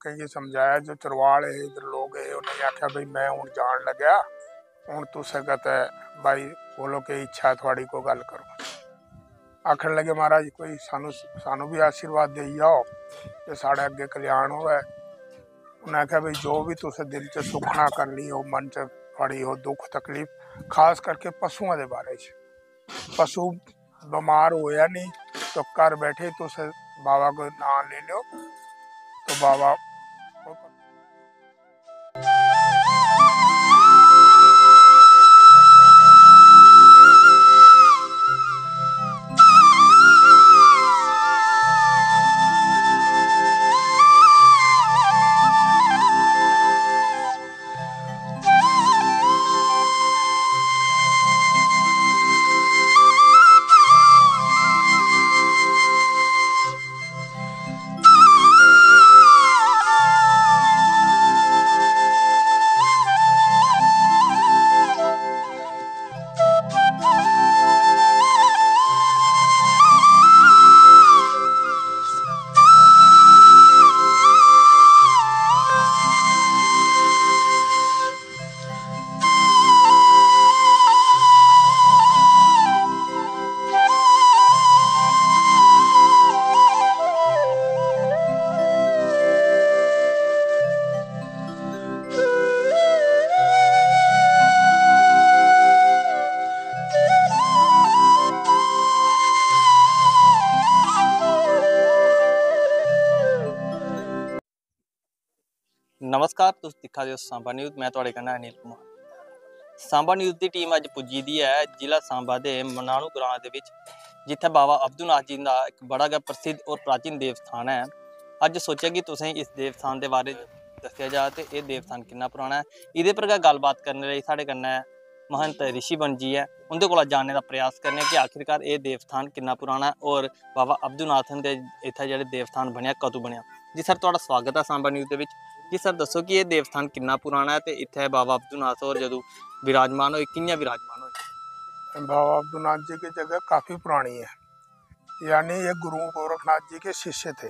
कहीं समझाया जो चरवाल है इधर लोग है उन्हें आख्या भाई मैं हूँ जान लग्या हूँ तुसे कहते भाई बोलो कि इच्छा थोड़ी को गल करो। आखन लगे महाराज कोई सानू सानू भी आशीर्वाद दे जाओ कि साढ़े अगे कल्याण होवे। उन्हें आख्या भाई जो भी तुसे दिल च सुखना करनी हो मन च थोड़ी हो दुख तकलीफ खास करके पशुओं के बारे पशु बीमार होया नहीं तो कर बैठे तुसे बाबा को नाम ले लो तो बाबा नमस्कार तुस दिक्खा दे हो सांबा न्यूज़। मैं तुहाडे कन्नै अनिल कुमार। सांबा न्यूज़ की टीम अज पुज्जी दी है जिला सांबा के मनाणु ग्रां दे विच जिथे बाबा अब्दुनाथ जी का एक बड़ा गै प्रसिद्ध और प्राचीन देवस्थान है। अज सोचा कि तुसें इस देवस्थान के बारे दस्सेआ जा तो यह देवस्थान कितना पुराना है। इहदे पर गै गलबात करने लई साढ़े कन्नै महंत ऋषि बन जी है। उनके कोला जानने का प्रयास करने कि आखिरकार ये देवस्थान कितना पुराना है और बाबा अब्दुनाथन दे इत्थे जेह्ड़े देवस्थान बनया कदों बनया। जी सर तुहाडा स्वागत है सांबा न्यूज़ दे विच। जी सर दसो कि यह देवस्थान कितना पुराना है तो इत्थे बाबा अब्दुनाथ और जदों विराजमान होए कि'यां विराजमान होए। बाबा अब्दुनाथ जी की जगह काफ़ी पुरानी है, यानी ये गुरु गोरखनाथ जी के शिष्य थे।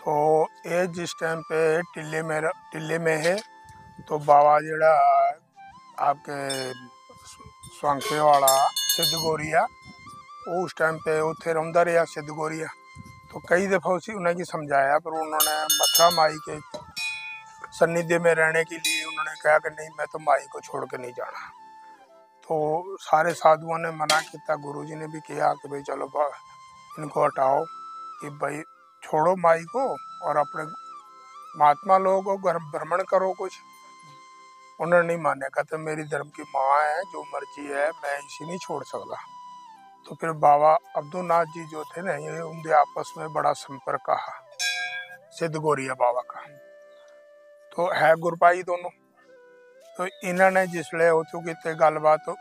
तो ये जिस टाइम पे टिल्ले में है तो बाबा जड़ा आपके स्वांखे वाला सिद्ध गोरिया वो उस टाइम पे उत्थे रहा रहा सिद्ध गोरिया। तो कई दफ़ा उसी उन्हें समझाया पर उन्होंने मथुरा माई के सन्निध्य में रहने के लिए उन्होंने कहा कि नहीं मैं तो माई को छोड़ के नहीं जाना। तो सारे साधुओं ने मना किया, गुरुजी ने भी किया कि भाई चलो इनको हटाओ कि भाई छोड़ो माई को और अपने महात्मा लोगों को भ्रमण करो कुछ। उन्होंने नहीं माने, कहते मेरी धर्म की माँ है जो मर्जी है मैं इसी नहीं छोड़ सकता। तो फिर बाबा अब्दुनाथ जी जो थे ना ये उनके आपस में बड़ा संपर्क कहा सिद्ध गोरिया बाबा का। तो है गुरपाई दोनों। तो इन्होंने जिसले हो चुकी थे गलबात तो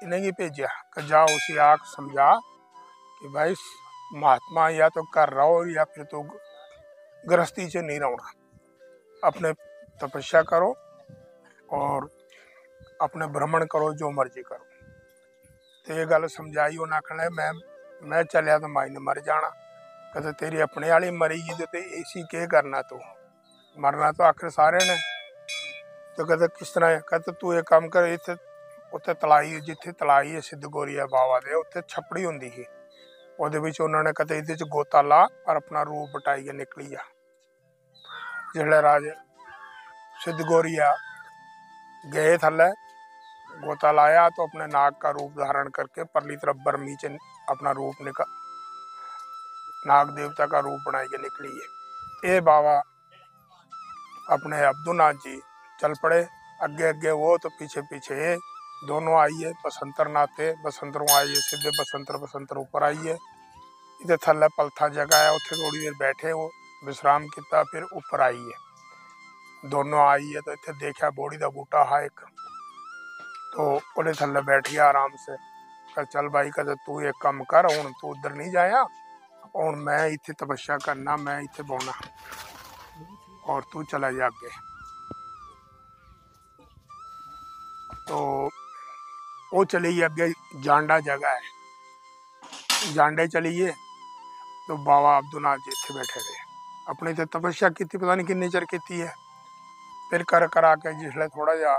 इन्हें ही भेजा कि जाओ उसी आख समझा कि भाई महात्मा या तो कर रहो या फिर तो गृहस्थी से नहीं रहना, अपने तपस्या करो और अपने भ्रमण करो जो मर्जी करो। तो ये गल समझाई उन्हें आखना मैं चलिया तो माई ने मर जाना। कहते तेरी अपने वाली मरीगी तो इसी के करना तू मरना तो आखिर सारे ने। तो कहते किस तरह, कहते तू एक काम कर इतने उत्थे तलाई जिथे तलाई है सिद्ध गोरिया बाबा दे उत्थे छपड़ी होंदी ही ਉਹਦੇ ਵਿੱਚ ਉਹਨਾਂ ਨੇ ਕਦੇ ਇਹਦੇ ਚ ਗੋਤਾ ला और अपना रूप बटाई के निकली जा। जिसले राजे सिद्ध गोरिया गए थले गोता लाया तो अपने नाग का रूप धारण करके परली तरफ बर्मी च अपना रूप निकल नाग देवता का रूप बनाई के निकली है। ये बाबा अपने अब्दुनाथ जी चल पड़े अगे अगे वो तो पीछे पीछे ये दोनों आइए। बसंतर नाते बसंतरों आइए सीधे बसंतर ऊपर आइए। इधर थल्ले पलथा जगह है उत्थे थोड़ी देर बैठे वो विश्राम किया फिर ऊपर आइए। दोनों आइए तो इतने देखा बोड़ी का बूटा है एक तो उन्हें थल्ले बैठ गया आराम से। कल चल भाई कहते तू एक काम कर हूँ तू उधर नहीं जाया हूँ मैं इतने तपस्या करना मैं इतने बोना और तू चला जा अगे। तो वो चली अगे जांडा जगह है जांडे चलीए तो बाबा अब्दुनाथ जी इतने बैठे रहे। अपनी ते तपस्या की पता नहीं किन्नी चर की है। फिर कर करा के जिसले थोड़ा जा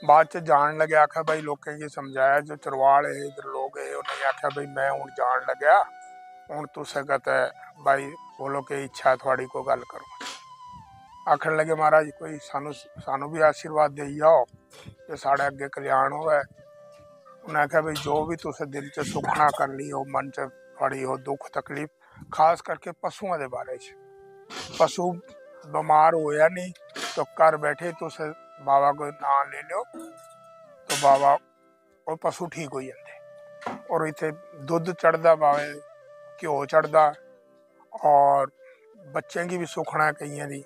बाद च जान लगे आख्या भाई लोकें की समझाया जो चरवाल है इधर लोग है उन्हें आख्या भाई मैं हूँ जान लग्या हूँ तुसे कहते भाई बोलो कि इच्छा है थोड़ी को गल करो। आखन लगे महाराज कोई सानू सानू भी आशीर्वाद दे जाओ कि साढ़े अगे कल्याण होवे। उन्हें आख्या भाई जो भी तुसे दिल च सुखना करनी हो मन च थोड़ी हो दुख तकलीफ खास करके पशुओं के बारे च पशु बीमार होया नहीं तो घर बैठे तुसे बाबा को नाम ले लो तो बाबा और पशु ठीक हो जाते। और इतने दुध चढ़ता बावे घ्यो चढ़ता और बच्चे की भी सुखना कई दी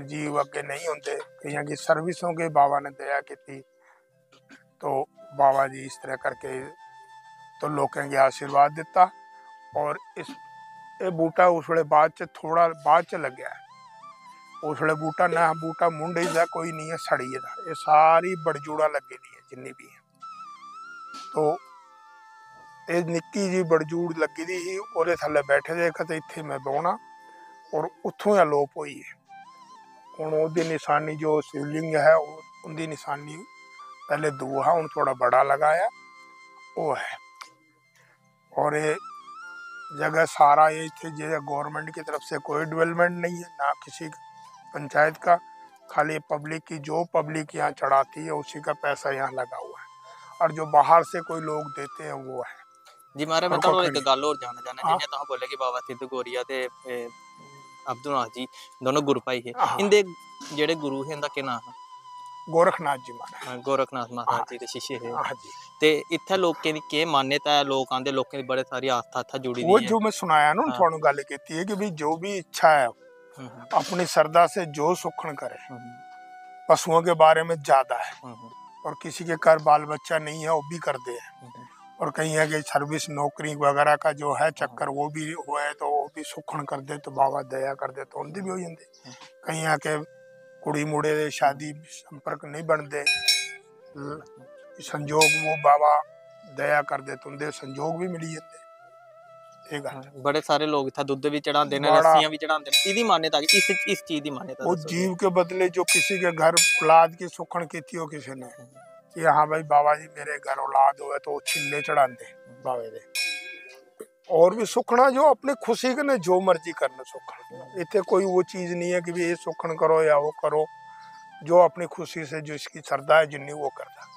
जीव अगे नहीं होंगे कई की सर्विसों के बाबा ने दया की तो बाबा जी इस तरह करके तो लोगों के आशीर्वाद दिता। और इस ये बूटा उस वे बाद च थोड़ा बाद च लग्या उस वे बूटा ना बूटा मुंडे का कोई नहीं है सड़िए का ये सारी बड़जूड़ा लगी दी है जिन्नी भी है। तो ये निक्की जी बड़जूड़ लगी दी ही और थले बैठे दे कहते इत्थे मैं बोना और उतों अलोप हुई है। हुण उसकी निशानी जो शिवलिंग है उनकी निशानी पहले दूहा हूँ थोड़ा बड़ा लगाया वो है। और ये जगह सारा ये थे जगह गवर्नमेंट की तरफ से कोई डेवलपमेंट नहीं है ना किसी पंचायत का खाली पब्लिक की जो पब्लिक यहाँ चढ़ाती है उसी का पैसा यहाँ लगा हुआ है और जो बाहर से कोई लोग देते हैं वो है। जी मारे मैं तो एक गल और जानना चाहना जिन्हें तुम बोले कि बाबा सिद्ध गौरिया ते अब्दुल नाथ जी दोनों गुरु भाई है इनके जेडे गुरु है इनका क्या नाम है? गोरखनाथ जी महाराज गोरखनाथ महाराज जी के शिष्य है। ते इत्थे लोकें दी के मान्यता है लोग आंदे लोकें दी बड़े सारी आस्था जुड़ी दी है। वो जो मैं सुनाया ना थानू गल कीती है कि भाई जो भी इच्छा है अपनी श्रद्धा से जो सुखन करे पशुओं के बारे में ज्यादा है और किसी के घर बाल बच्चा नहीं है वो भी कर दे और कहीं है कि सर्विस नौकरी वगैरह का जो है चक्कर वो भी हुआ है तो वो भी सुखन कर दे तो बाबा दया कर दे तो उनकी भी हो जाती। कहीं है कि कुड़ी मुड़े दे शादी संपर्क नहीं बनते संजोग वो बाबा दया कर दे तो उनके संजोग भी मिली जाते। बड़े सारे लोग इतना दूध भी चढ़ाते हैं लस्सियां भी चढ़ाते हैं इसकी मान्यता इस चीज की मान्यता वो जीव के बदले जो किसी के घर औलाद की सुखन की थी हो किसी ने कि हाँ भाई बाबा जी मेरे घर औलाद हो तो छिले चढ़ाते बाबे दे और भी सुखना जो अपनी खुशी के ने जो मर्जी करना सुखन इतने कोई वो चीज नहीं है कि भी ये सुखन करो या वो करो जो अपनी खुशी से जो इसकी श्रद्धा है जिन्नी वो करता।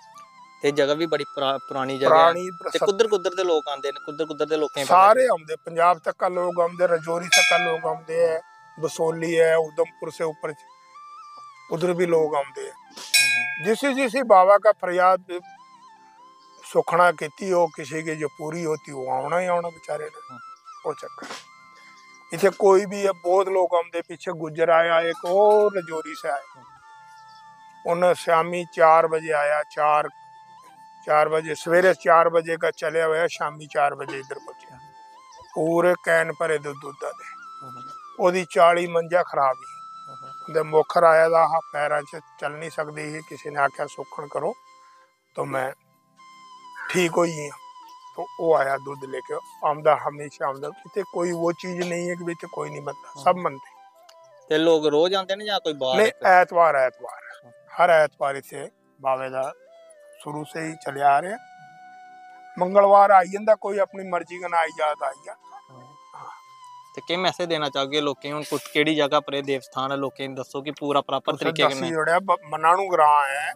ते जगह भी बड़ी पुरानी जगह है कुदर कुदर दे लोग आंदे ने कुदर दे लोग सारे आंदे पंजाब तक का लोग आंदे रजौरी तक का लोग आंदे है बसोली है उधमपुर से ऊपर उधर भी लोग आंदे है जिसी बाबा का फरियाद सुखना की हो किसी की जो पूरी होती वो आना ही आना बेचारे ने वो चक्कर इतने कोई भी है बहुत लोग आंदे पीछे गुजर आया एक और रजौरी से आया उन्हें शामी 4 बजे आया 4 बजे सवेरे 4 बजे का चले हुआ शामी 4 बजे इधर पहुंचे पूरे कैन भरे दुद्ध दे 40 मंजा खराब ही मुखर आया था हाँ पैर च चल नहीं सकती ही किसी ने आख्या सुखन करो तो मैं ठीक हो ही तो वो आया दूध लेके आमदा हमेशा आमदा इतने कोई वो चीज नहीं है कि इतने कोई नहीं बनता सब मनते। ते लोग रोज आते हैं या कोई बार नहीं ऐतवार हर ऐतवार इसे बाबे का शुरू से ही चले आ रहे मंगलवार आई जाता कोई अपनी मर्जी का ना आई जाता ते के मैसेज देना चाहोगे लोकें हुन कुछ केड़ी जगह पर देव स्थान है लोकें दसो कि पूरा प्रॉपर तरीके से जोड़या मनाणु ग्रां है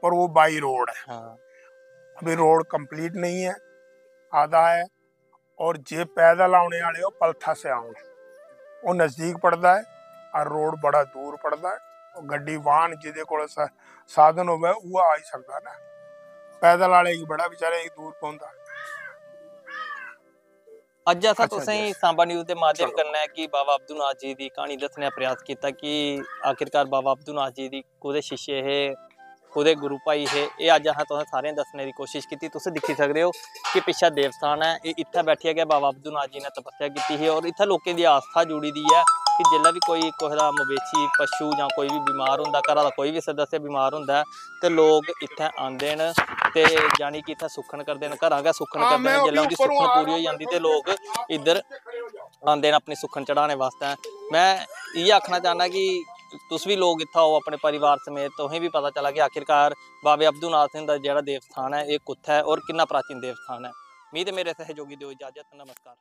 और वो बाई रोड है अभी रोड कंप्लीट नहीं है आधा है और जे पैदल आने वाले हो पलथा से आउंगे वो नजदीक पड़ता है और रोड बड़ा दूर पड़ता है और गड्डी वाहन जिदे को साधन हो वो आ ही सकता ना पैदल वाले की बड़ा बेचारे दूर पहुंचता। अज असा तुसें सांबा न्यूज़ के माध्यम करना है कि बाबा अब्दुल नाथ जी की कहानी दसने का प्रयास किया कि आखिरकार बाबा अब्दुल नाथ जी की कोदे शिष्य है कोदे गुरु भाई है ये अज अस तुसें सारे दसने की कोशिश की तुम दिखी सकते हो कि पिछा देवस्थान है ये इत्थे बैठिया गया बाबा अब्दुल नाथ जी ने तपस्या की और इत्थे लोगों की आस्था जुड़ी दी है कि जिल्ला भी कोई कोई मवेशी पशु या कोई भी बीमार होंदा घर कोई भी सदस्य बीमार होंदा तो लोग इत्थे आंदे न ते जानी कि इत्थे सुखन करते हैं घर गै सुखन करते हैं जिल्ला उनकी सुखन पूरी हो जाती तो लोग इधर आंदे न अपनी सुक्खन चढ़ाने वास्ते। मैं इयै आखना चाहना कि तुस भी लोग इत्थै आओ अपने परिवार समेत, तुसें भी पता चला कि आखिरकार बाबे अब्दुनाथ हुंदा जेह्ड़ा देवस्थान है एह् कुत्थै है और किन्ना प्राचीन देवस्थान है। मी ते मेरे सहयोगी दिओ इजाजत, नमस्कार।